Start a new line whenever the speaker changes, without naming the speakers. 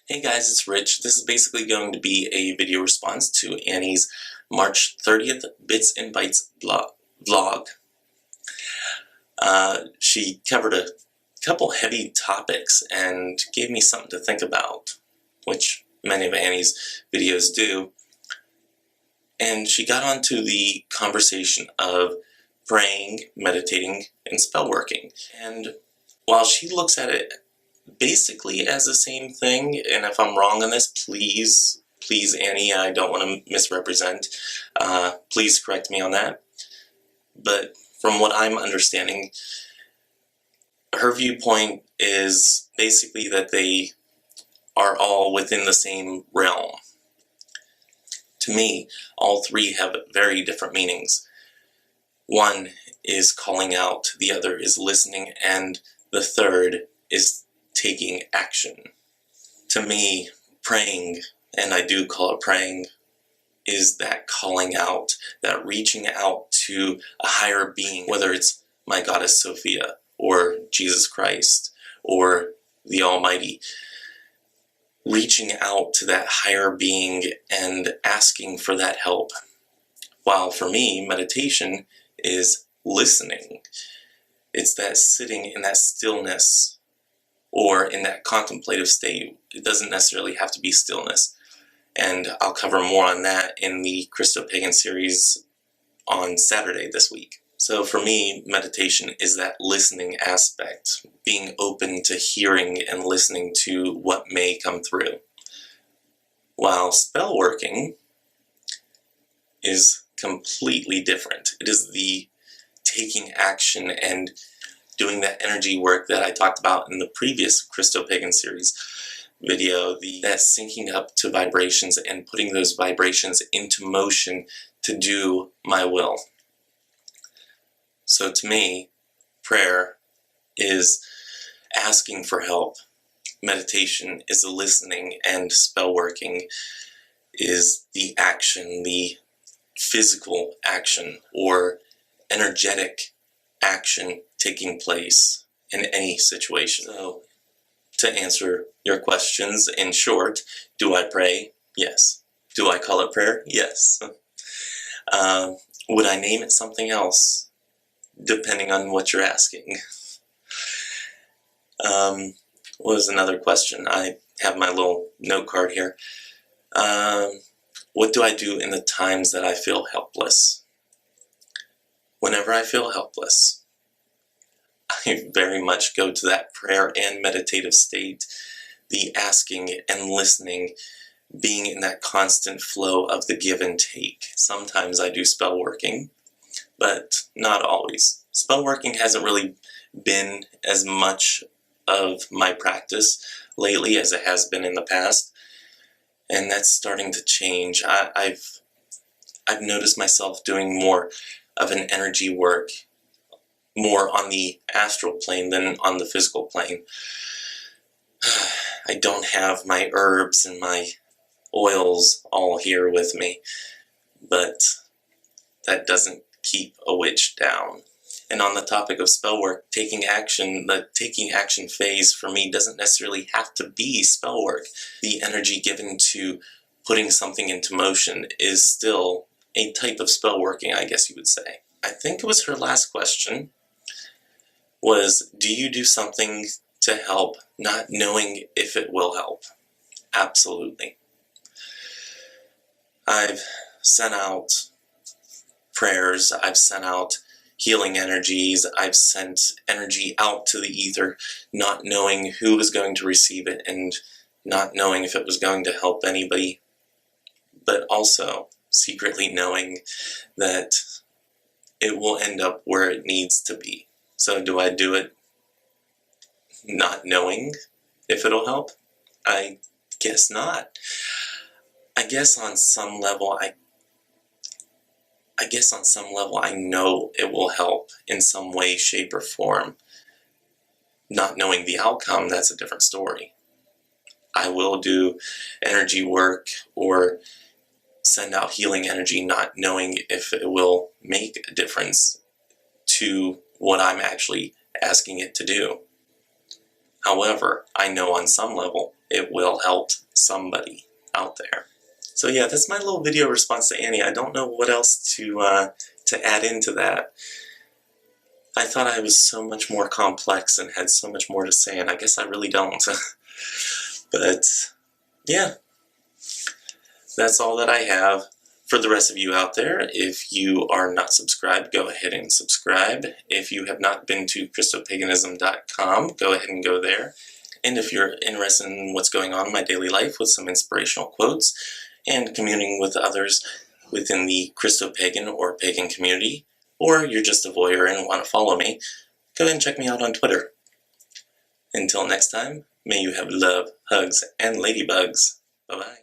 Hey guys, it's Rich. This is basically going to be a video response to Annie's March 30th Bits and Bytes vlog. She covered a couple heavy topics and gave me something to think about, which many of Annie's videos do. And she got onto the conversation of praying, meditating, and spell working. And while she looks at it basically as the same thing, and if I'm wrong on this, please Annie, I don't want to misrepresent, please correct me on that. But from what I'm understanding, her viewpoint is basically that they are all within the same realm. To me, all three have very different meanings. One is calling out, the other is listening, and the third is taking action. To me, praying, and I do call it praying, is that calling out, that reaching out to a higher being, whether it's my goddess Sophia, or Jesus Christ, or the Almighty. Reaching out to that higher being and asking for that help. While for me, meditation is listening. It's that sitting in that stillness, or in that contemplative state. It doesn't necessarily have to be stillness. And I'll cover more on that in the Christo-Pagan series on Saturday this week. So for me, meditation is that listening aspect, being open to hearing and listening to what may come through. While spell working is completely different. It is the taking action and doing that energy work that I talked about in the previous Christo-Pagan series video, that syncing up to vibrations and putting those vibrations into motion to do my will. So to me, prayer is asking for help. Meditation is the listening, and spell working is the action, the physical action or energetic action taking place in any situation. So, to answer your questions in short, do I pray? Yes. Do I call it prayer? Yes. Would I name it something else? Depending on what you're asking. What was another question? I have my little note card here. What do I do in the times that I feel helpless? Whenever I feel helpless, I very much go to that prayer and meditative state, the asking and listening, being in that constant flow of the give and take. Sometimes I do spell working, but not always. Spell working hasn't really been as much of my practice lately as it has been in the past, and that's starting to change. I've noticed myself doing more of an energy work, more on the astral plane than on the physical plane. I don't have my herbs and my oils all here with me, but that doesn't keep a witch down. And on the topic of spell work, taking action, the taking action phase for me doesn't necessarily have to be spell work. The energy given to putting something into motion is still a type of spell working, I guess you would say. I think it was her last question was, do you do something to help not knowing if it will help? Absolutely. I've sent out prayers, I've sent out healing energies, I've sent energy out to the ether, not knowing who was going to receive it and not knowing if it was going to help anybody, but also secretly knowing that it will end up where it needs to be. So do I do it not knowing if it'll help? I guess not. I guess on some level I know it will help in some way, shape, or form. Not knowing the outcome, that's a different story. I will do energy work or send out healing energy not knowing if it will make a difference to what I'm actually asking it to do. However, I know on some level it will help somebody out there. So yeah, that's my little video response to Annie. I don't know what else to add into that. I thought I was so much more complex and had so much more to say, and I guess I really don't. But yeah, that's all that I have. For the rest of you out there, if you are not subscribed, go ahead and subscribe. If you have not been to Christo-Paganism.com, go ahead and go there. And if you're interested in what's going on in my daily life with some inspirational quotes and communing with others within the Christo-Pagan or pagan community, or you're just a voyeur and want to follow me, go ahead and check me out on Twitter. Until next time, may you have love, hugs, and ladybugs. Bye-bye.